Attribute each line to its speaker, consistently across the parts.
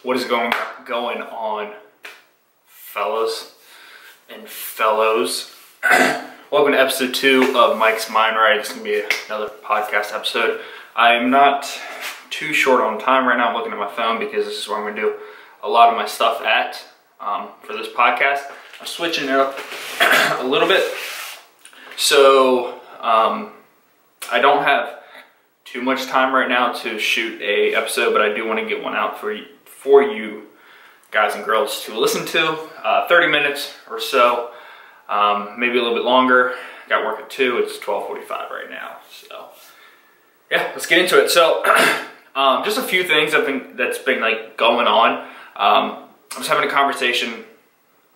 Speaker 1: What is going on, fellas and fellows? Welcome to episode 2 of Mike's Mind Right. This is going to be another podcast episode. I'm not too short on time right now. I'm looking at my phone because this is where I'm going to do a lot of my stuff at for this podcast. I'm switching it up a little bit. So I don't have too much time right now to shoot a episode, but I do want to get one out for you guys and girls to listen to. 30 minutes or so, maybe a little bit longer. Got work at 2. It's 12:45 right now. So yeah, let's get into it. So just a few things that's been like going on. I was having a conversation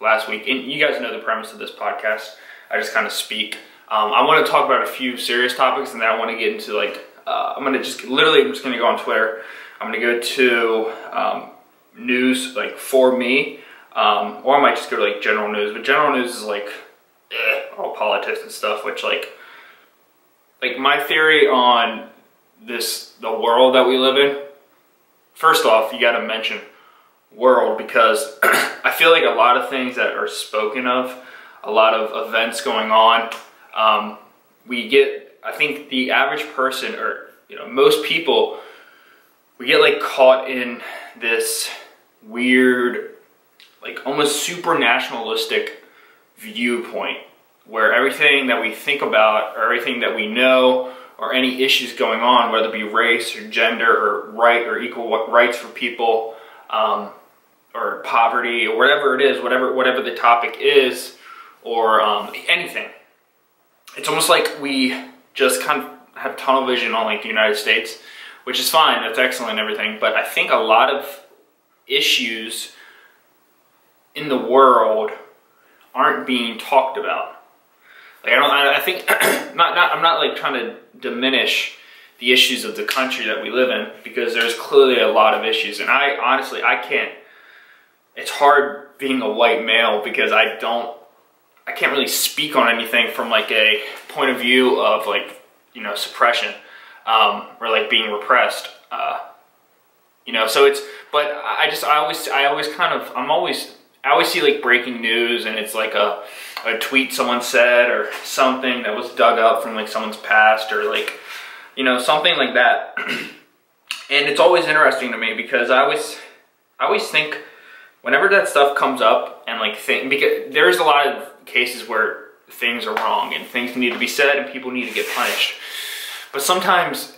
Speaker 1: last week, and you guys know the premise of this podcast. I just kind of speak. I want to talk about a few serious topics, and then I want to get into like I'm just gonna go on Twitter. I'm gonna go to news like for me, or I might just go to like general news. But general news is like all politics and stuff, which like my theory on the world that we live in. First off, you got to mention world, because I feel like a lot of things that are spoken of, a lot of events going on, I think the average person, or most people, we get like caught in this weird, like almost super nationalistic viewpoint where everything that we think about, or everything that we know, or any issues going on, whether it be race or gender or right or equal rights for people, or poverty or whatever it is, whatever the topic is, or anything. It's almost like we just kind of have tunnel vision on like the United States, which is fine, that's excellent and everything, but I think a lot of issues in the world aren't being talked about. Like I think I'm not like trying to diminish the issues of the country that we live in, because there's clearly a lot of issues, and I honestly can't. It's hard being a white male because I can't really speak on anything from like a point of view of like suppression, or like being repressed. So it's, but I always see like breaking news, and it's like a tweet someone said, or something that was dug up from like someone's past, or like, something like that. And it's always interesting to me, because I always think whenever that stuff comes up, and like because there's a lot of cases where things are wrong and things need to be said and people need to get punished. But sometimes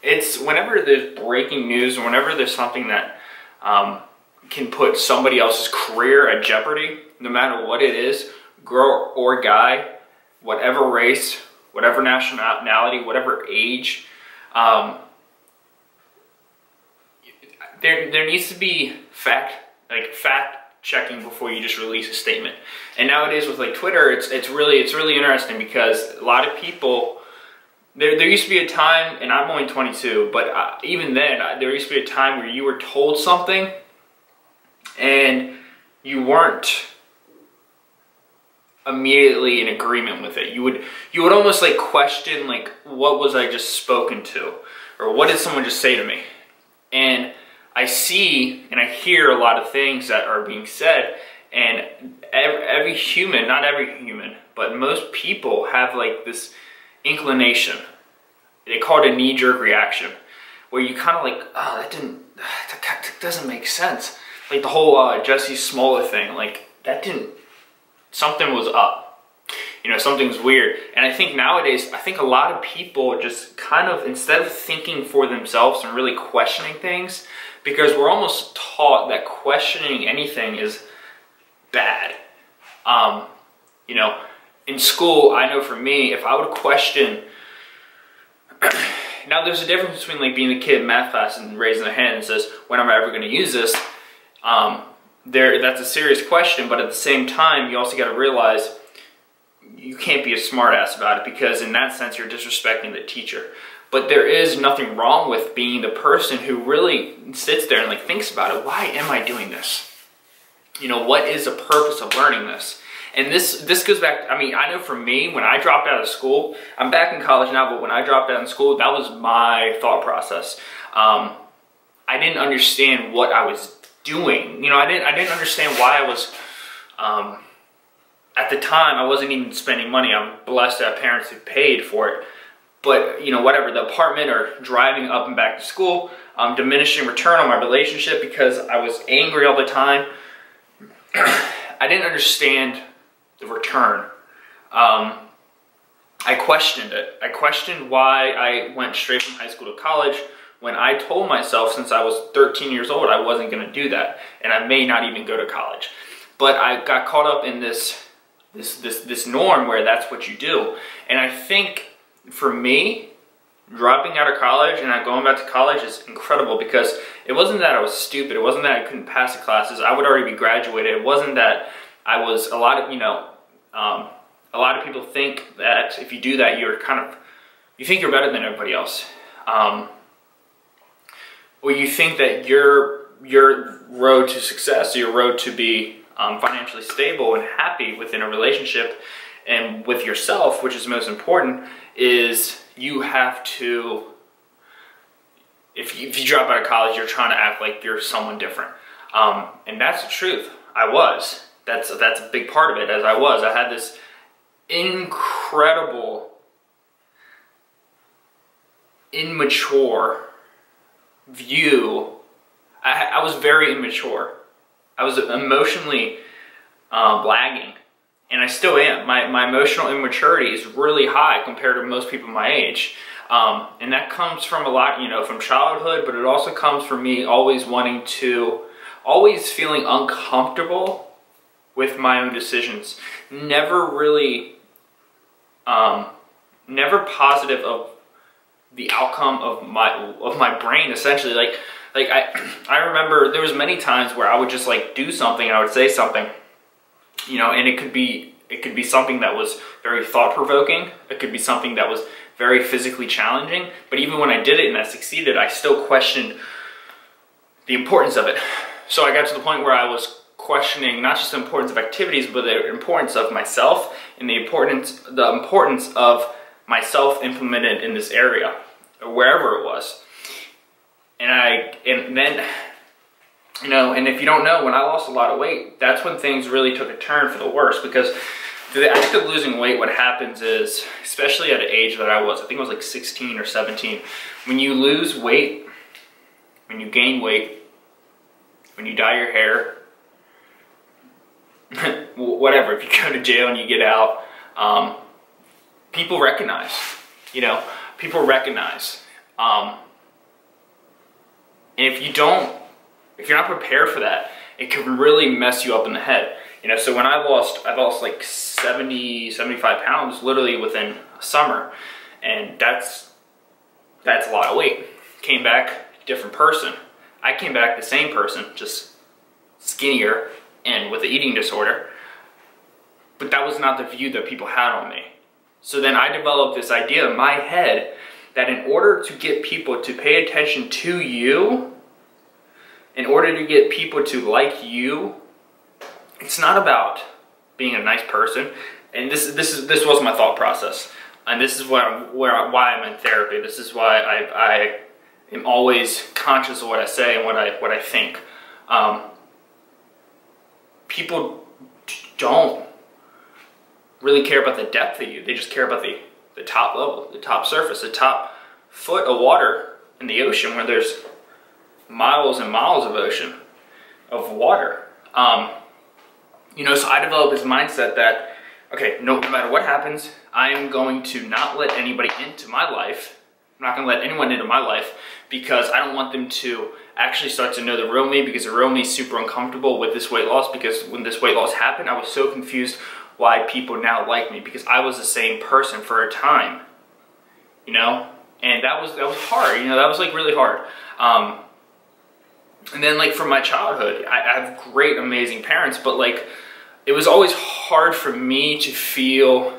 Speaker 1: it's whenever there's breaking news, or whenever there's something that can put somebody else's career at jeopardy, no matter what it is, girl or guy, whatever race, whatever nationality, whatever age, there needs to be fact checking before you just release a statement. And nowadays with like Twitter, it's really interesting, because a lot of people, there used to be a time, and I'm only 22, but even then, there used to be a time where you were told something and you weren't immediately in agreement with it. You would almost like question, like, what was I just spoken to? Or what did someone just say to me? And I see and I hear a lot of things that are being said, and every human, not every human, but most people have like this inclination. They call it a knee-jerk reaction, where you kind of like, oh, that doesn't make sense. Like the whole Jesse Smollett thing, like something was up. Something's weird. And I think nowadays, a lot of people just kind of, instead of thinking for themselves and really questioning things, because we're almost taught that questioning anything is bad. In school, I know for me, if I would question, now there's a difference between like being a kid in math class and raising their hand and says, when am I ever going to use this? That's a serious question, but at the same time, you also got to realize you can't be a smartass about it, because in that sense, you're disrespecting the teacher. But there is nothing wrong with being the person who really sits there and like thinks about it. Why am I doing this? What is the purpose of learning this? And this goes back, I know for me, when I dropped out of school, I'm back in college now, but when I dropped out of school, that was my thought process. I didn't understand what I was doing. You know, I didn't understand why I was, at the time, I wasn't even spending money. I'm blessed to have parents who paid for it. But, you know, whatever, the apartment or driving up and back to school, diminishing return on my relationship because I was angry all the time. I didn't understand the return. I questioned it. I questioned why I went straight from high school to college when I told myself since I was 13 years old I wasn't going to do that, and I may not even go to college. But I got caught up in this norm where that's what you do. And I think for me, dropping out of college and not going back to college is incredible, because it wasn't that I was stupid. It wasn't that I couldn't pass the classes. I would already be graduated. It wasn't that I was, a lot of people think that if you do that, you think you're better than everybody else. Or you think that your road to success, your road to be financially stable and happy within a relationship and with yourself, which is most important, is you have to, if you drop out of college, you're trying to act like you're someone different. And that's the truth. I was. That's a big part of it, as I had this incredible, immature view. I was very immature. I was emotionally lagging, and I still am. My emotional immaturity is really high compared to most people my age. And that comes from a lot, from childhood, but it also comes from me always always feeling uncomfortable with my own decisions. Never really, never positive of the outcome of my brain, essentially. Like I remember there was many times where I would just do something, and I would say something, and it could be something that was very thought-provoking. It could be something that was very physically challenging. But even when I did it and I succeeded, I still questioned the importance of it. So I got to the point where I was questioning not just the importance of activities, but the importance of myself and the importance of myself implemented in this area, or wherever it was. And then, and if you don't know, when I lost a lot of weight, that's when things really took a turn for the worse, because the act of losing weight, what happens is, especially at an age that I think it was like 16 or 17, when you lose weight, when you gain weight, when you dye your hair, whatever, if you go to jail and you get out, people recognize, people recognize. And if you're not prepared for that, it can really mess you up in the head. So when I lost like 70, 75 pounds literally within a summer, and that's a lot of weight. Came back, different person. I came back the same person, just skinnier and with an eating disorder. But that was not the view that people had on me. So then I developed this idea in my head that in order to get people to pay attention to you, in order to get people to like you, it's not about being a nice person. And this was my thought process, and this is why I'm in therapy. This is why I am always conscious of what I say and what I think. People don't really care about the depth of you. They just care about the top level, the top surface, the top foot of water in the ocean, where there's miles and miles of ocean, of water. So I developed this mindset that, okay, no matter what happens, I am going to not let anybody into my life. I'm not going to let anyone into my life, because I don't want them to actually start to know the real me, because the real me is super uncomfortable with this weight loss, because when this weight loss happened, I was so confused why people now like me, because I was the same person for a time, and that was hard, that was really hard. And then from my childhood, I have great, amazing parents, but it was always hard for me to feel,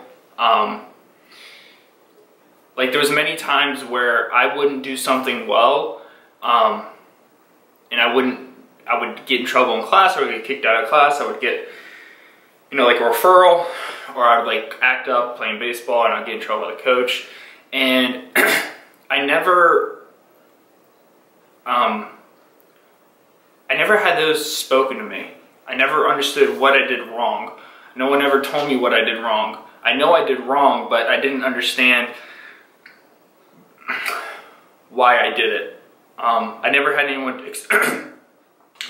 Speaker 1: there was many times where I wouldn't do something well, and I would get in trouble in class, or I would get kicked out of class. I would get, a referral, or I would act up playing baseball, and I'd get in trouble with the coach. And I never never had those spoken to me. I never understood what I did wrong. No one ever told me what I did wrong. I know I did wrong, but I didn't understand why I did it. I never had anyone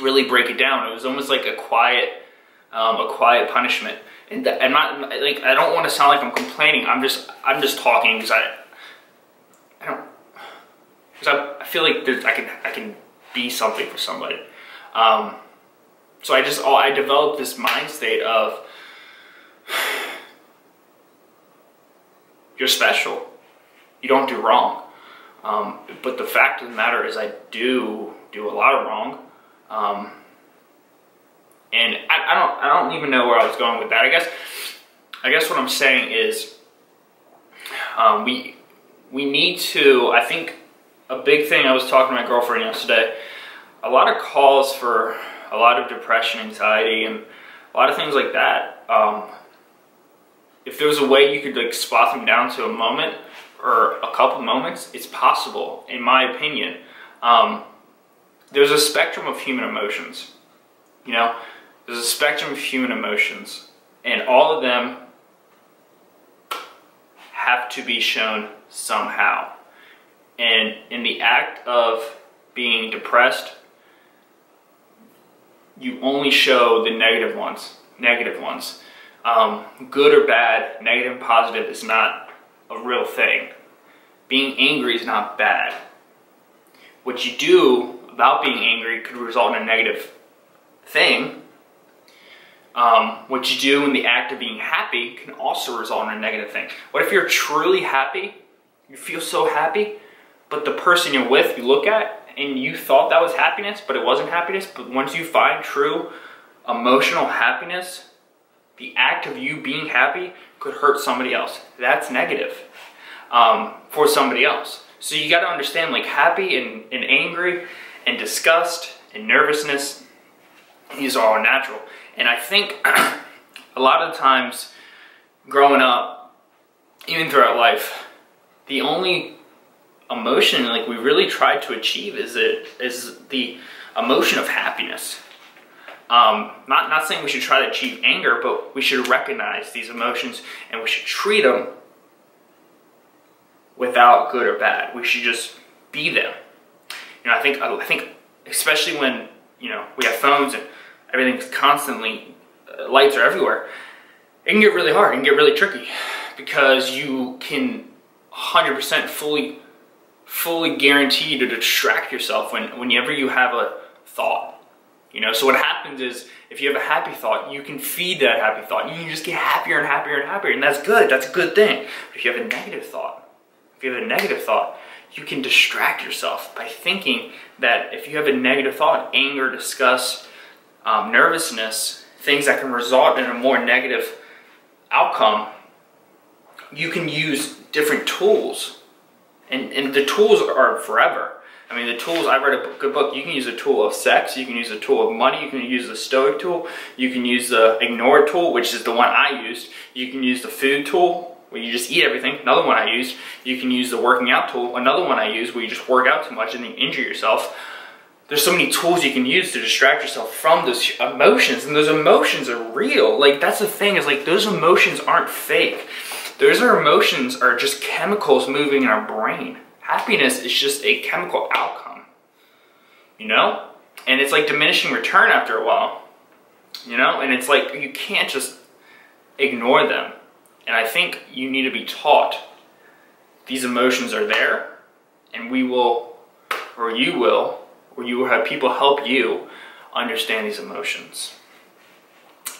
Speaker 1: really break it down. It was almost like a quiet punishment. And I'm not like, I don't want to sound like I'm complaining. I'm just talking because I feel like I can be something for somebody. So I developed this mind state of, you're special. You don't do wrong. But the fact of the matter is I do a lot of wrong. And I don't even know where I was going with that. I guess what I'm saying is, we need to, I think a big thing, I was talking to my girlfriend yesterday, a lot of calls for a lot of depression, anxiety, and a lot of things like that. If there was a way you could like spot them down to a moment or a couple moments, it's possible, in my opinion. There's a spectrum of human emotions, you know? There's a spectrum of human emotions, and all of them have to be shown somehow. And in the act of being depressed, you only show the negative ones. Good or bad, negative and positive is not a real thing. Being angry is not bad. What you do about being angry could result in a negative thing. What you do in the act of being happy can also result in a negative thing. What if you're truly happy? You feel so happy, but the person you're with, you look at, and you thought that was happiness, but it wasn't happiness. But once you find true emotional happiness, the act of you being happy could hurt somebody else. That's negative for somebody else. So you got to understand, like, happy and angry and disgust and nervousness, these are all natural. And I think a lot of times growing up, even throughout life, the only emotion like we really tried to achieve is the emotion of happiness. Not saying we should try to achieve anger, but we should recognize these emotions and we should treat them without good or bad. We should just be them. You know, I think especially when, you know, we have phones and everything's constantly, lights are everywhere, it can get really hard, it can get really tricky, because you can 100% fully guarantee to distract yourself whenever you have a thought. You know, so what happens is, if you have a happy thought, you can feed that happy thought. You can just get happier and happier and happier, and that's good. That's a good thing. But if you have a negative thought, you can distract yourself by thinking that if you have a negative thought, anger, disgust, nervousness, things that can result in a more negative outcome, you can use different tools. And the tools are forever. I mean, the tools, I read a good book, you can use a tool of sex, you can use a tool of money, you can use the stoic tool, you can use the ignore tool, which is the one I used, you can use the food tool, where you just eat everything, another one I used, you can use the working out tool, another one I use, where you just work out too much and then injure yourself. There's so many tools you can use to distract yourself from those emotions, and those emotions are real. Like, that's the thing, is like, those emotions aren't fake. Those emotions are just chemicals moving in our brain. Happiness is just a chemical outcome, you know? And it's like diminishing return after a while, you know? And it's like, you can't just ignore them. And I think you need to be taught these emotions are there, and we will, or you will have people help you understand these emotions.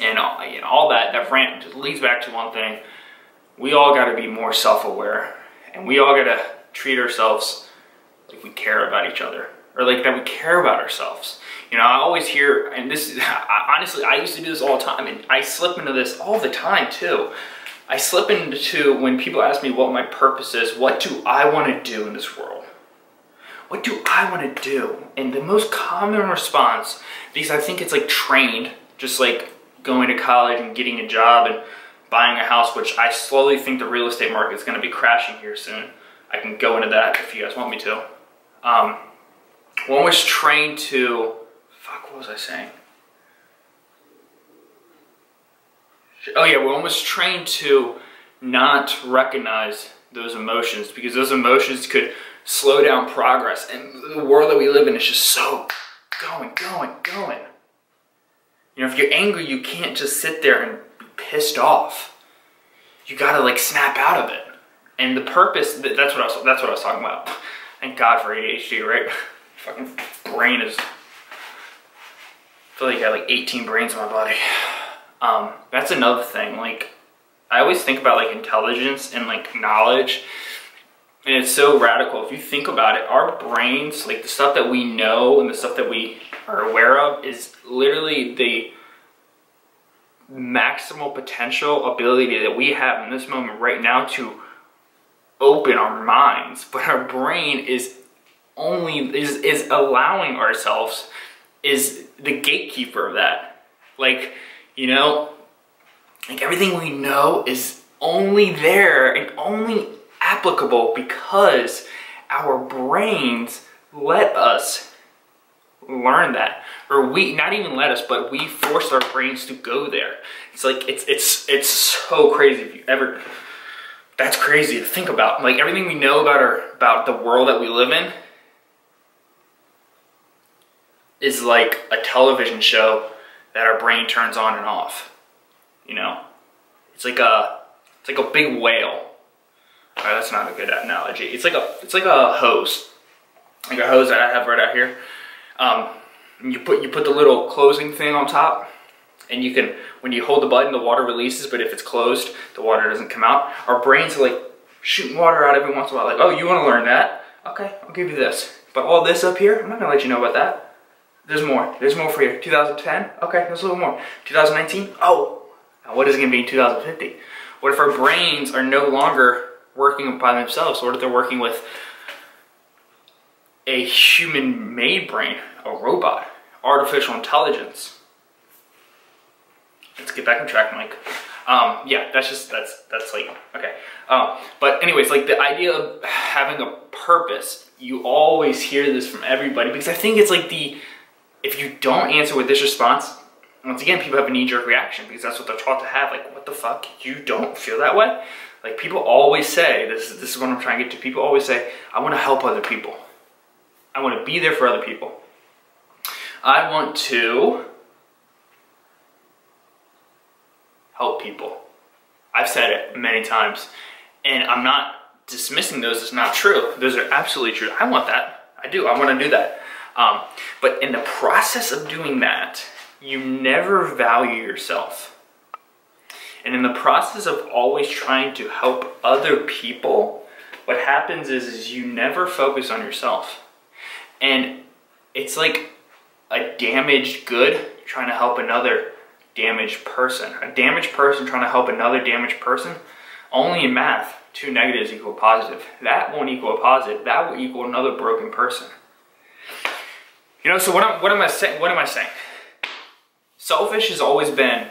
Speaker 1: And you know, all that rant just leads back to one thing. We all got to be more self-aware, and we all got to treat ourselves like we care about each other, or like that we care about ourselves. You know, I always hear, and this is, honestly, I used to do this all the time, and I slip into this all the time too. I slip into when people ask me what my purpose is, what do I want to do in this world? What do I want to do? And the most common response, because I think it's like trained, just like going to college and getting a job and buying a house, which I slowly think the real estate market is going to be crashing here soon. I can go into that if you guys want me to. One was trained to Fuck, what was I saying? Oh yeah, we're almost trained to not recognize those emotions because those emotions could slow down progress. And the world that we live in is just so going. You know, if you're angry, you can't just sit there and be pissed off. You gotta like snap out of it. And the purpose, that's what I was talking about. Thank God for ADHD, right? Fucking brain is, I feel like I got like 18 brains in my body. That's another thing. Like, I always think about like intelligence and like knowledge, and it's so radical. If you think about it, our brains, like the stuff that we know and the stuff that we are aware of, is literally the maximal potential ability that we have in this moment right now to open our minds. But our brain is allowing ourselves, is the gatekeeper of that. Like, you know, like everything we know is only there and only applicable because our brains let us learn that. Or we, not even let us, but we force our brains to go there. It's like, it's so crazy. If you ever, that's crazy to think about. Like everything we know about the world that we live in is like a television show that our brain turns on and off. You know, it's like a big whale. All right, that's not a good analogy. It's like a hose, like a hose that I have right out here. You put the little closing thing on top, and you can, when you hold the button, the water releases. But if it's closed, the water doesn't come out. Our brains are like shooting water out every once in a while. Like, oh, you want to learn that? Okay, I'll give you this. But all this up here, I'm not gonna let you know about that. There's more. There's more for you. 2010? Okay, there's a little more. 2019? Oh, now what is it going to be in 2050? What if our brains are no longer working by themselves? What if they're working with a human-made brain, a robot, artificial intelligence? Let's get back on track, Mike. Yeah, that's like, okay. But anyways, like the idea of having a purpose, you always hear this from everybody because I think it's like if you don't answer with this response, once again, people have a knee-jerk reaction because that's what they're taught to have. Like, what the fuck? You don't feel that way? Like, people always say, this is what I'm trying to get to. People always say, I want to help other people. I want to be there for other people. I want to help people. I've said it many times, and I'm not dismissing those as not true. Those are absolutely true. I want that. I do. I want to do that. But in the process of doing that, you never value yourself. And in the process of always trying to help other people, what happens is you never focus on yourself. And it's like a damaged good trying to help another damaged person. A damaged person trying to help another damaged person. Only in math, 2 negatives equal a positive. That won't equal a positive. That will equal another broken person. You know, so what am I saying? Selfish has always been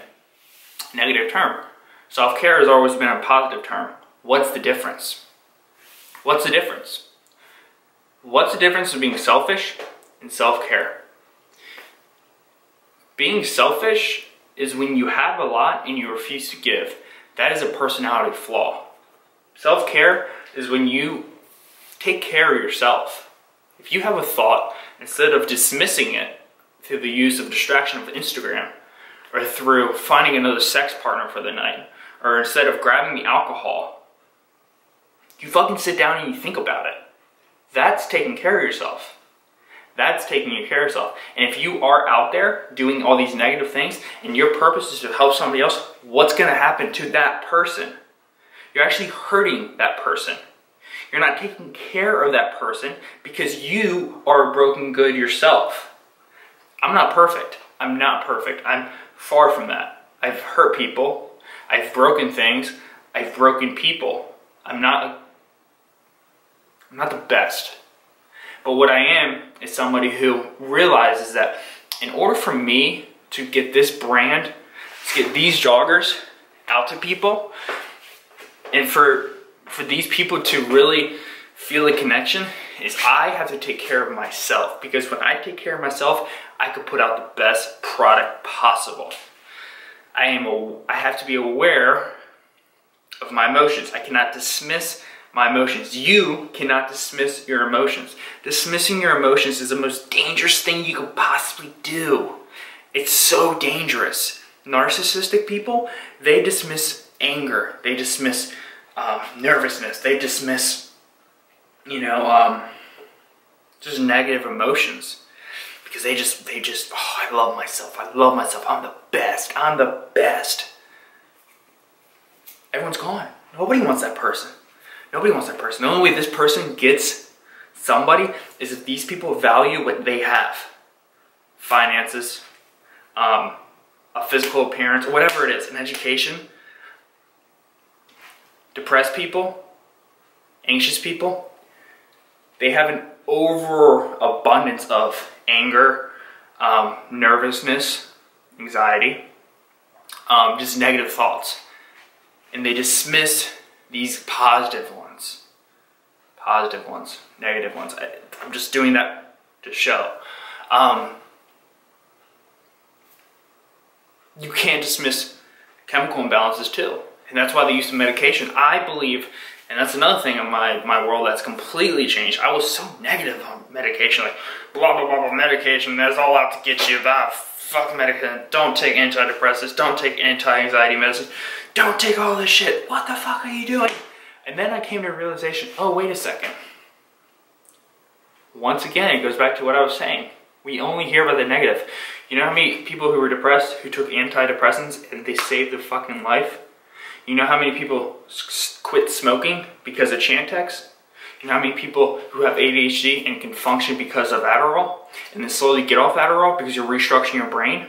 Speaker 1: a negative term. Self-care has always been a positive term. What's the difference? What's the difference? What's the difference of being selfish and self-care? Being selfish is when you have a lot and you refuse to give. That is a personality flaw. Self-care is when you take care of yourself. If you have a thought, instead of dismissing it through the use of distraction of Instagram, or through finding another sex partner for the night, or instead of grabbing the alcohol, you fucking sit down and you think about it. That's taking care of yourself. That's taking care of yourself. And if you are out there doing all these negative things, and your purpose is to help somebody else, what's gonna happen to that person? You're actually hurting that person. You're not taking care of that person because you are a broken good yourself. I'm not perfect. I'm not perfect. I'm far from that. I've hurt people. I've broken things. I've broken people. I'm not the best. But what I am is somebody who realizes that in order for me to get this brand, to get these joggers out to people, and for these people to really feel a connection, is I have to take care of myself. Because when I take care of myself, I could put out the best product possible. I have to be aware of my emotions. I cannot dismiss my emotions. You cannot dismiss your emotions. Dismissing your emotions is the most dangerous thing you could possibly do. It's so dangerous. Narcissistic people, they dismiss anger. They dismiss nervousness. They dismiss, just negative emotions. Because they just, oh, I love myself. I'm the best. Everyone's gone. Nobody wants that person. The only way this person gets somebody is if these people value what they have. Finances, a physical appearance, whatever it is, an education. Depressed people, anxious people, they have an overabundance of anger, nervousness, anxiety, just negative thoughts. And they dismiss these positive ones, negative ones. I'm just doing that to show. You can't dismiss chemical imbalances too. And that's why they use the medication. I believe, and that's another thing in my world that's completely changed. I was so negative on medication, like blah, blah, blah, blah, medication, that's all out to get you, fuck medication, don't take antidepressants, don't take anti-anxiety medicine, don't take all this shit. What the fuck are you doing? And then I came to a realization, oh, wait a second. Once again, it goes back to what I was saying. We only hear about the negative. You know how many people who were depressed, who took antidepressants, and they saved their fucking life? You know how many people quit smoking because of Chantix? You know how many people who have ADHD and can function because of Adderall, and then slowly get off Adderall because you're restructuring your brain?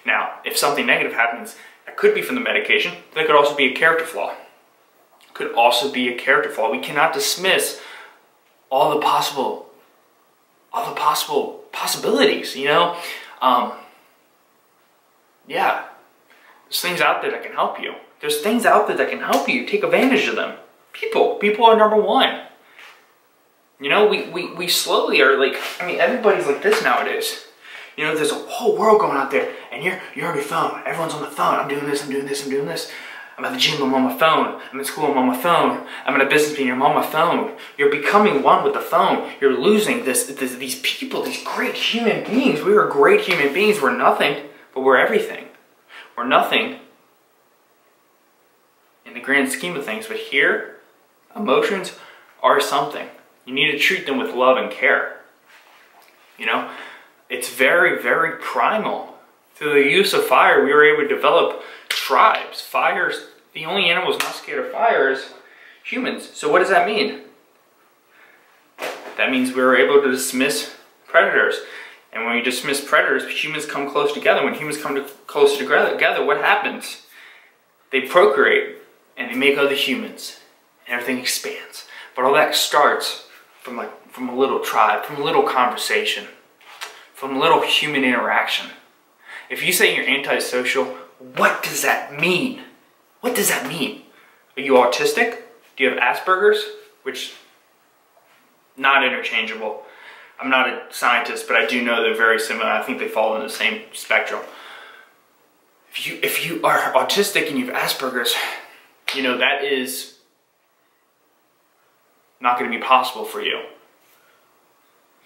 Speaker 1: Now, if something negative happens, that could be from the medication, but it could also be a character flaw. We cannot dismiss all the possible possibilities, Yeah. There's things out there that can help you. Take advantage of them. People are number one. We slowly are like, everybody's like this nowadays. There's a whole world going out there, and you're on your phone. Everyone's on the phone. I'm doing this. I'm at the gym, I'm on my phone. I'm in school, I'm on my phone. I'm at a business meeting, I'm on my phone. You're becoming one with the phone. You're losing these people, these great human beings. We are great human beings. We're nothing, but we're everything. We're nothing in the grand scheme of things, but here, emotions are something. You need to treat them with love and care. It's very, very primal. Through the use of fire, we were able to develop tribes. The only animals not scared of fire is humans. So what does that mean? That means we were able to dismiss predators. And when we dismiss predators, humans come close together. When humans come close together, what happens? They procreate and they make other humans. And everything expands. But all that starts from a little tribe, from a little conversation, from a little human interaction. If you say you're antisocial, what does that mean? What does that mean? Are you autistic? Do you have Asperger's? Which, not interchangeable. I'm not a scientist, but I do know they're very similar. I think they fall in the same spectrum. If you are autistic and you have Asperger's, that is not going to be possible for you.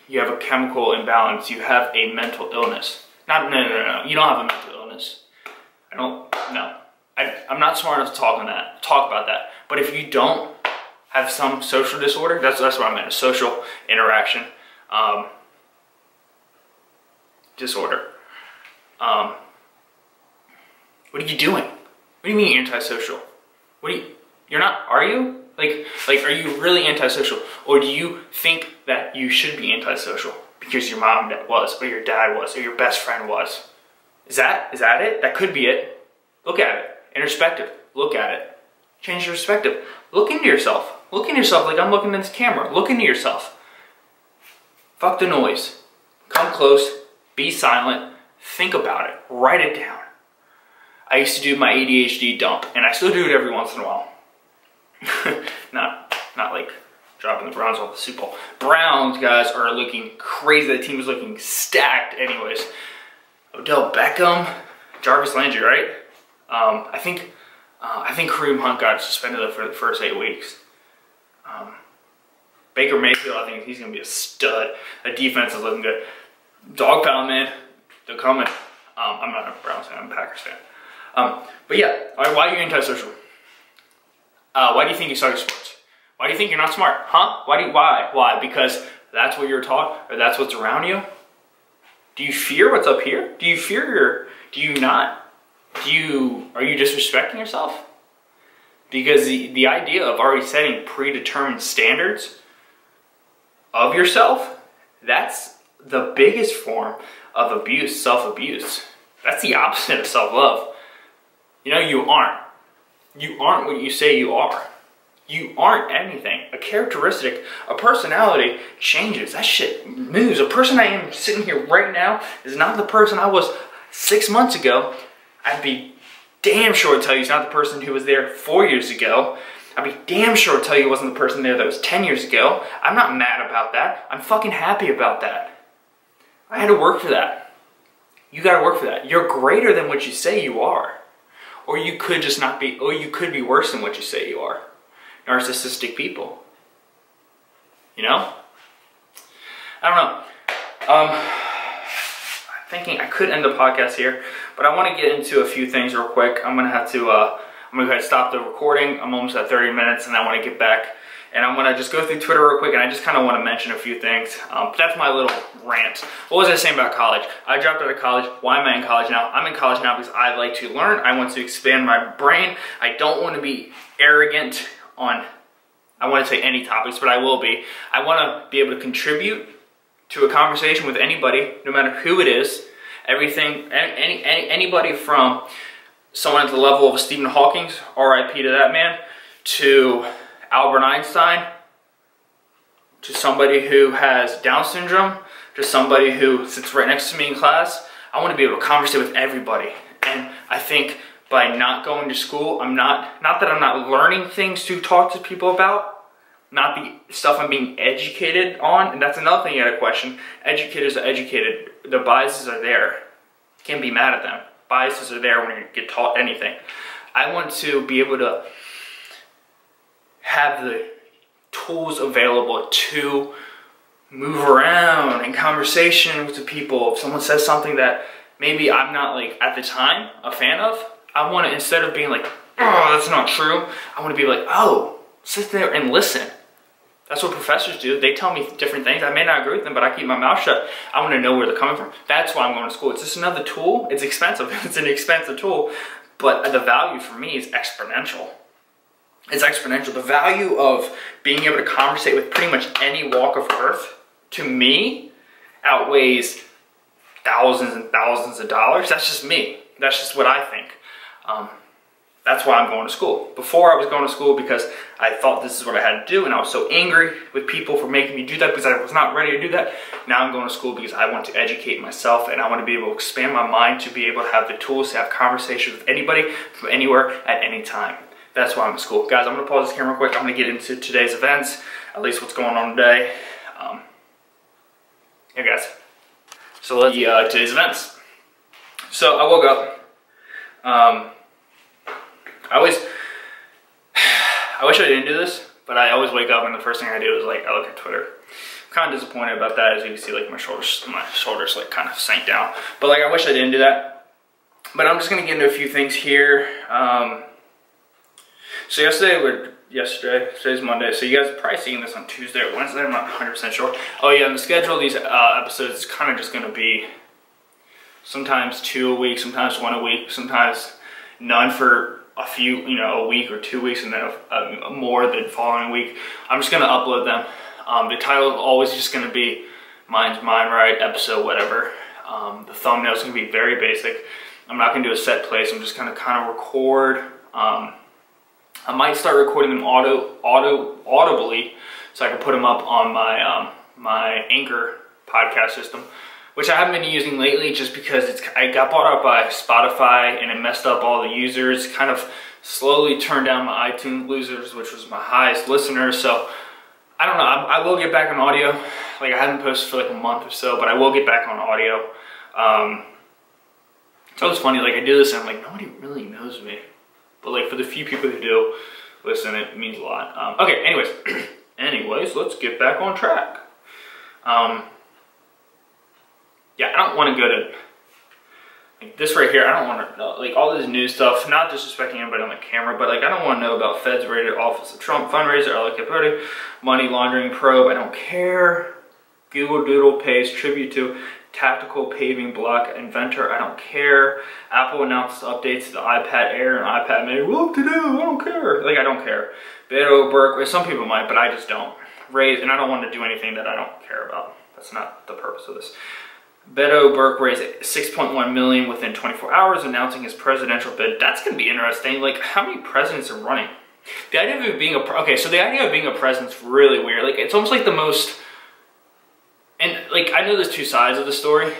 Speaker 1: You have a chemical imbalance. You have a mental illness. No. You don't have a mental illness. I'm not smart enough to talk about that. But if you don't have some social disorder, that's what I meant, a social interaction disorder. What are you doing? What do you mean antisocial? You're not, are you? Like, are you really antisocial? Or do you think that you should be antisocial because your mom was, or your dad was, or your best friend was? Is that it? That could be it. Look at it. Introspective. Look at it. Change your perspective. Look into yourself. Look into yourself like I'm looking at this camera. Look into yourself. Fuck the noise. Come close. Be silent. Think about it. Write it down. I used to do my ADHD dump, and I still do it every once in a while. not like dropping the Browns off the Super Bowl. Browns, guys, are looking crazy. The team is looking stacked anyways. Odell Beckham, Jarvis Landry, right? I think Kareem Hunt got suspended for the first 8 weeks. Baker Mayfield, I think he's going to be a stud. The defense is looking good. Dog Pound, man, they're coming. I'm not a Browns fan, I'm a Packers fan. But yeah, why are you antisocial? Why do you think you suck at sports? Why do you think you're not smart? Huh? Why? Because that's what you're taught, or that's what's around you? Do you fear what's up here? Do you fear do you not? Are you disrespecting yourself? Because the idea of already setting predetermined standards of yourself, that's the biggest form of abuse, self-abuse. That's the opposite of self-love. You know, you aren't. You aren't what you say you are. You aren't anything. A characteristic, a personality changes. That shit moves. A person I am sitting here right now is not the person I was 6 months ago. I'd be damn sure to tell you it's not the person who was there 4 years ago. I'd be damn sure to tell you it wasn't the person there that was 10 years ago. I'm not mad about that. I'm fucking happy about that. I had to work for that. You gotta work for that. You're greater than what you say you are. Or you could just not be, or you could be worse than what you say you are. Narcissistic people. You know? I don't know. I'm thinking I could end the podcast here, but I want to get into a few things real quick. I'm going to have to, I'm going to go ahead and stop the recording. I'm almost at 30 minutes and I want to get back. And I'm going to just go through Twitter real quick, and I just kind of want to mention a few things. But that's my little rant. What was I saying about college? I dropped out of college. Why am I in college now? I'm in college now because I like to learn. I want to expand my brain. I don't want to be arrogant on, I want to say any topics, but I will be. I want to be able to contribute to a conversation with anybody, no matter who it is. Everything, anybody from someone at the level of Stephen Hawking, R.I.P. to that man, to Albert Einstein, to somebody who has Down syndrome, to somebody who sits right next to me in class. I want to be able to converse with everybody. And I think by not going to school, I'm not that I'm not learning things to talk to people about, not the stuff I'm being educated on. And that's another thing you gotta question. Educators are educated. The biases are there. You can't be mad at them. Biases are there when you get taught anything. I want to be able to have the tools available to move around in conversation with the people. If someone says something that maybe I'm not, like, at the time a fan of, I want to, instead of being like, oh, that's not true, I want to be like, oh, sit there and listen. That's what professors do. They tell me different things. I may not agree with them, but I keep my mouth shut. I want to know where they're coming from. That's why I'm going to school. It's just another tool. It's expensive. It's an expensive tool, but the value for me is exponential. It's exponential. The value of being able to conversate with pretty much any walk of earth, to me, outweighs thousands and thousands of dollars. That's just me. That's just what I think. That's why I'm going to school. Before, I was going to school because I thought this is what I had to do, and I was so angry with people for making me do that because I was not ready to do that. Now I'm going to school because I want to educate myself, and I want to be able to expand my mind to be able to have the tools to have conversations with anybody from anywhere at any time. That's why I'm in school. Guys, I'm going to pause this camera real quick. I'm going to get into today's events, at least what's going on today. Yeah, guys. So let's today's events. So I woke up. I wish I didn't do this, but I always wake up and the first thing I do is, like, I look at Twitter. I'm kind of disappointed about that. As you can see, like, my shoulders like kind of sank down. But, like, I wish I didn't do that. But I'm just gonna get into a few things here. So today's Monday, so you guys are probably seeing this on Tuesday or Wednesday, I'm not 100% sure. Oh yeah, and the schedule of these episodes is kind of just going to be sometimes 2 a week, sometimes 1 a week, sometimes none for a few, a week or 2 weeks, and then more the following week. I'm just going to upload them. The title is always just going to be Mine's Mine Right, episode whatever. The thumbnail is going to be very basic. I'm not going to do a set place, I'm just going to kind of record. I might start recording them audibly, so I can put them up on my my Anchor podcast system, which I haven't been using lately, just because I got bought up by Spotify and it messed up all the users. Kind of slowly turned down my iTunes users, which was my highest listeners. So I don't know, I will get back on audio. Like, I haven't posted for like a month or so, but I will get back on audio. It's always funny, like I do this and I'm like, nobody really knows me. But like for the few people who do listen, it means a lot. Okay, anyways, let's get back on track. Yeah, I don't want to go to, like this right here, I don't want to know, like all this new stuff, not disrespecting anybody on the camera, but like I don't want to know about Feds raided Office of Trump fundraiser, LA Capote, money laundering probe, I don't care. Google Doodle pays tribute to tactical paving block inventor, I don't care. Apple announced updates to the iPad Air and iPad Mini, what to do, I don't care. Like I don't care. Beto O'Rourke, some people might, but I just don't. Raise, and I don't want to do anything that I don't care about. That's not the purpose of this. Beto O'Rourke raised $6.1 million within 24 hours, announcing his presidential bid. That's going to be interesting. Like, how many presidents are running? The idea of it being so the idea of being a president's really weird. Like, it's almost like the most, and like, I know there's two sides of the story.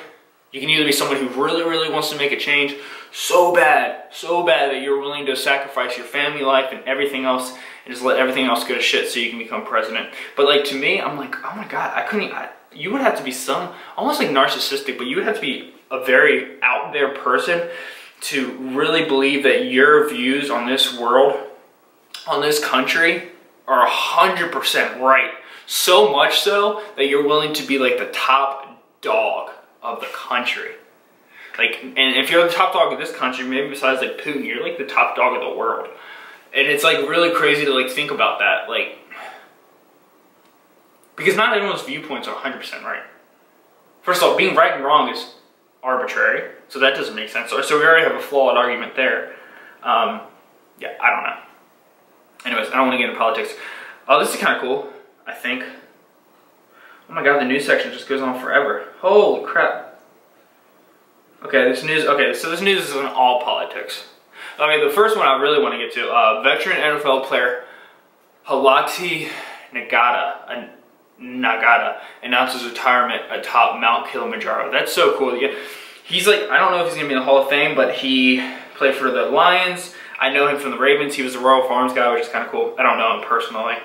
Speaker 1: You can either be someone who really, really wants to make a change so bad that you're willing to sacrifice your family life and everything else and just let everything else go to shit so you can become president. But like, to me, I'm like, oh my God, you would have to be almost like narcissistic, but you would have to be a very out there person to really believe that your views on this world, on this country, are 100% right. So much so that you're willing to be like the top dog of the country. Like, and if you're the top dog of this country, maybe besides like Putin, you're like the top dog of the world. And it's like really crazy to like think about that. Like, because not everyone's viewpoints are 100% right. First of all, being right and wrong is arbitrary, so that doesn't make sense. So we already have a flawed argument there. Yeah, I don't know. Anyways, I don't want to get into politics. Oh, this is kind of cool, I think. Oh my God, the news section just goes on forever. Holy crap. Okay, this news isn't all politics. Okay, the first one I really want to get to, veteran NFL player Halati Nagata announces retirement atop Mount Kilimanjaro. That's so cool. Yeah, he's like, I don't know if he's going to be in the Hall of Fame, but he played for the Lions. I know him from the Ravens. He was a Royal Farms guy, which is kind of cool. I don't know him personally.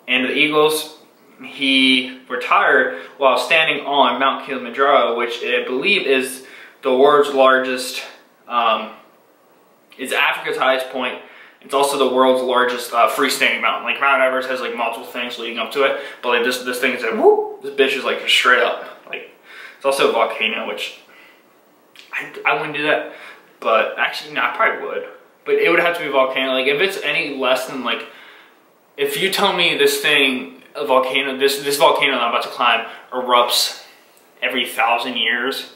Speaker 1: And the Eagles, he retired while standing on Mount Kilimanjaro, which I believe is the world's largest, it's Africa's highest point. It's also the world's largest freestanding mountain. Like Mount Everest has like multiple things leading up to it, but like this thing is like, whoop, this bitch is like just straight up. Like, it's also a volcano, which I wouldn't do that, but actually, no, I probably would. But it would have to be a volcano. Like if it's any less than like, if you tell me this thing, a volcano, this volcano that I'm about to climb erupts every 1,000 years,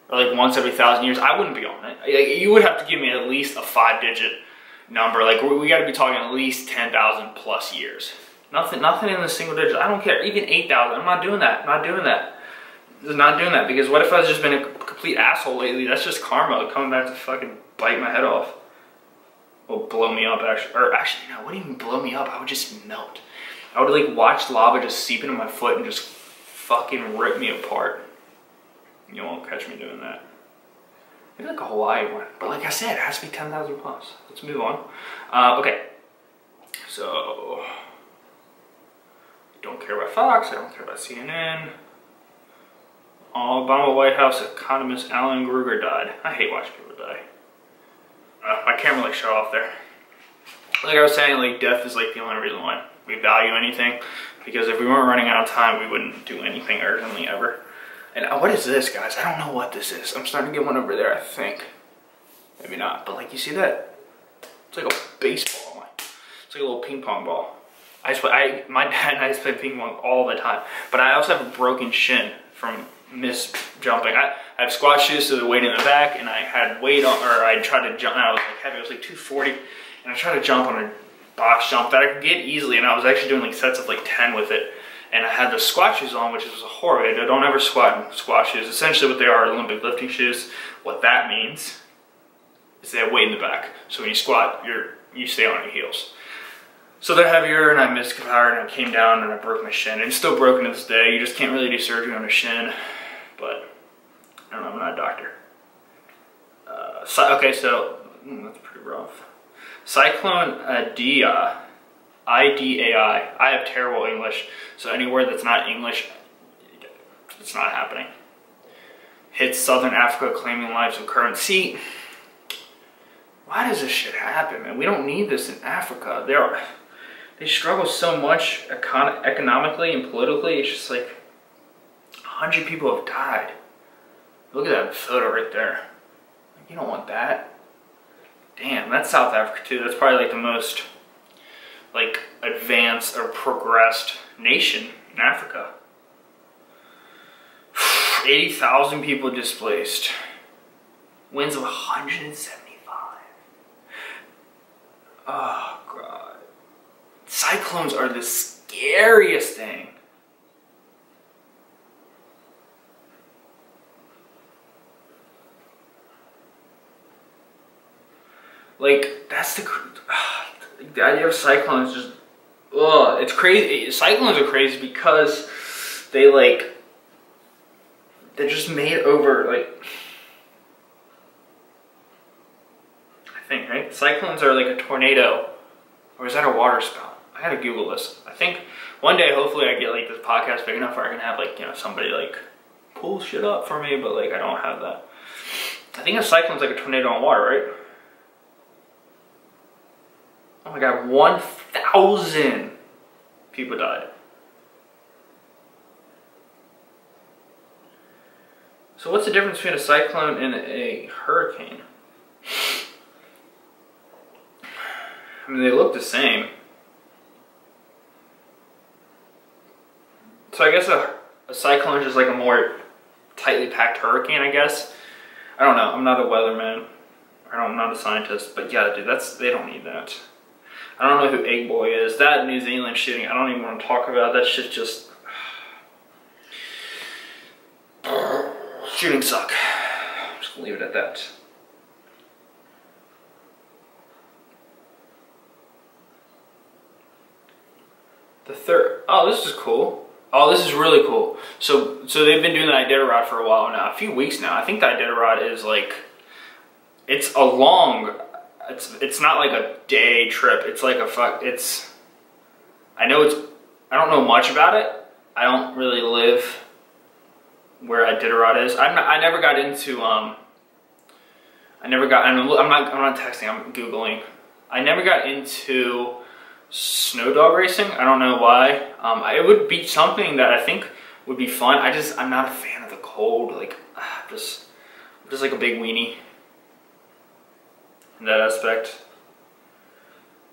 Speaker 1: or like once every 1,000 years, I wouldn't be on it. Like, you would have to give me at least a 5-digit number. Like we got to be talking at least 10,000 plus years. Nothing in the single digits. I don't care. Even 8,000. I'm not doing that. I'm not doing that. Just not doing that, because what if I've just been a complete asshole lately? That's just karma coming back to fucking bite my head off. Will blow me up, actually. Or actually, no, it wouldn't even blow me up. I would just melt. I would like watch lava just seep into my foot and just fucking rip me apart. You won't catch me doing that. Maybe like a Hawaii one. But like I said, it has to be 10,000 plus. Let's move on. Okay. So, don't care about Fox. I don't care about CNN. Obama White House economist Alan Kruger died. I hate watching people die. My camera like shut off there. Like I was saying, like death is like the only reason why we value anything. Because if we weren't running out of time, we wouldn't do anything urgently ever. And what is this, guys? I don't know what this is. I'm starting to get one over there, I think. Maybe not. But like, you see that? It's like a baseball. It's like a little ping pong ball. My dad and I used to play ping pong all the time. But I also have a broken shin from jumping. I have squat shoes, so the weight in the back, and I had weight on, or I tried to jump, and I was like heavy, I was like 240, and I tried to jump on a box jump that I could get easily, and I was actually doing like sets of like 10 with it, and I had the squat shoes on, which was a horror. Don't ever squat in squat shoes. Essentially what they are Olympic lifting shoes. What that means is they have weight in the back, so when you squat, you stay on your heels. So they're heavier, and I misfired, and I came down, and I broke my shin. And it's still broken to this day. You just can't really do surgery on a shin, but I don't know, I'm not a doctor. Okay, so that's pretty rough. Cyclone IDAI. I have terrible English, so any word that's not English, it's not happening. Hits southern Africa, claiming lives of current. See, why does this shit happen, man? We don't need this in Africa. They struggle so much economically and politically. It's just like 100 people have died. Look at that photo right there. You don't want that. Damn, that's South Africa too. That's probably like the most like advanced or progressed nation in Africa. 80,000 people displaced. Winds of 175. Oh God. Cyclones are the scariest thing. Like, that's the idea of cyclones. Just, it's crazy. Cyclones are crazy because they're just made over, like, I think, right? Cyclones are like a tornado, or is that a water spout? I gotta Google this. I think one day, hopefully, I get like this podcast big enough where I can have like, you know, somebody like pull shit up for me, but like I don't have that. I think a cyclone's like a tornado on water, right? Oh my God, 1,000 people died. So what's the difference between a cyclone and a hurricane? I mean, they look the same. So I guess a cyclone is just like a more tightly packed hurricane, I guess. I don't know. I'm not a weatherman. I'm not a scientist. But yeah, dude, they don't need that. I don't know who Egg Boy is. That New Zealand shooting, I don't even want to talk about. That shit just... Shooting suck. I'm just gonna leave it at that. The third... Oh, this is cool. Oh, this is really cool. So they've been doing the Iditarod for a while now. A few weeks now. I think the Iditarod is like... It's a long... It's not like a day trip. It's like I don't know much about it. I don't really live where Iditarod is. I never got into I'm not texting, I'm Googling. I never got into snow dog racing. I don't know why. It would be something that I think would be fun. I'm not a fan of the cold. Like, I'm just like a big weenie in that aspect.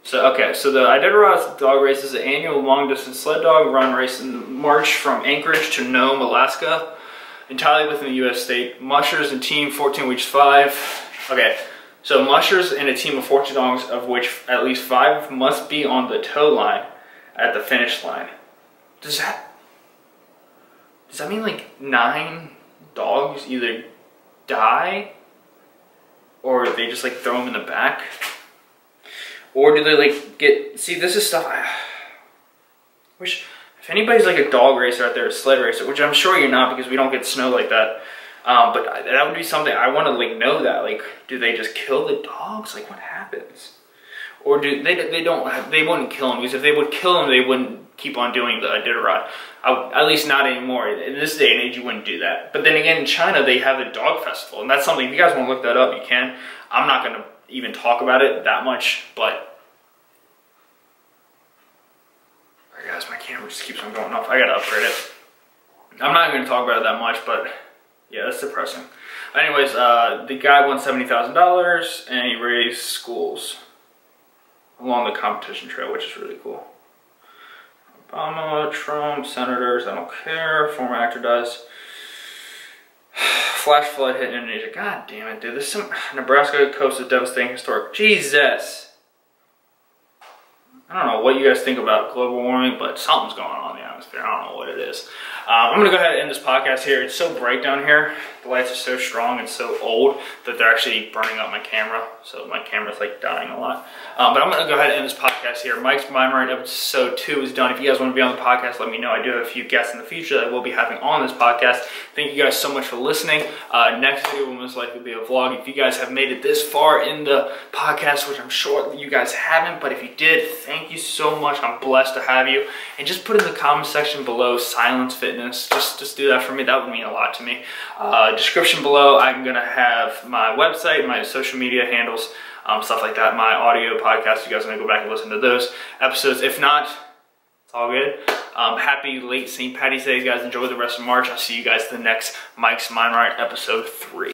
Speaker 1: So, okay, so the Iditarod dog race is an annual long-distance sled dog run race in March from Anchorage to Nome, Alaska, entirely within the U.S. state. Mushers and team 14, which 5. Okay, so mushers and a team of 14 dogs, of which at least 5 must be on the tow line at the finish line. Does that mean like 9 dogs either die or they just like throw them in the back? Or do they like see, this is stuff I wish, if anybody's like a dog racer out there, a sled racer, which I'm sure you're not because we don't get snow like that, but that would be something I want to like know. That like, do they just kill the dogs? Like, what happens? Or do they wouldn't kill them, because if they would kill them, they wouldn't keep on doing the Iditarod. At least not anymore. In this day and age, you wouldn't do that. But then again, in China, they have a dog festival, and that's something, if you guys want to look that up, you can. I'm not going to even talk about it that much, but... Alright guys, my camera just keeps on going off. I gotta upgrade it. I'm not going to talk about it that much, but yeah, that's depressing. Anyways, the guy won $70,000, and he raised schools along the competition trail, which is really cool. Obama, Trump, senators, I don't care. Former actor dies. Flash flood hit Indonesia. God damn it, dude. This is some Nebraska coast is devastating historic. Jesus. I don't know what you guys think about global warming, but something's going on in the atmosphere. I don't know what it is. I'm going to go ahead and end this podcast here. It's so bright down here the lights are so strong and so old that they're actually burning up my camera. So my camera's like dying a lot. But I'm gonna go ahead and end this podcast here. Mike's Mind Right episode 2 is done. If you guys wanna be on the podcast, let me know. I do have a few guests in the future that we'll be having on this podcast. Thank you guys so much for listening. Next video will most likely be a vlog. If you guys have made it this far in the podcast, which I'm sure you guys haven't, but if you did, thank you so much. I'm blessed to have you. And just put in the comment section below, silence fitness. Just do that for me. That would mean a lot to me. Description below, I'm gonna have my website, my social media handles, stuff like that, my audio podcast. You guys want to go back and listen to those episodes. If not, it's all good. Happy late St. Patty's Day, guys. Enjoy the rest of March. I'll see you guys in the next Mike's Mind Right episode 3.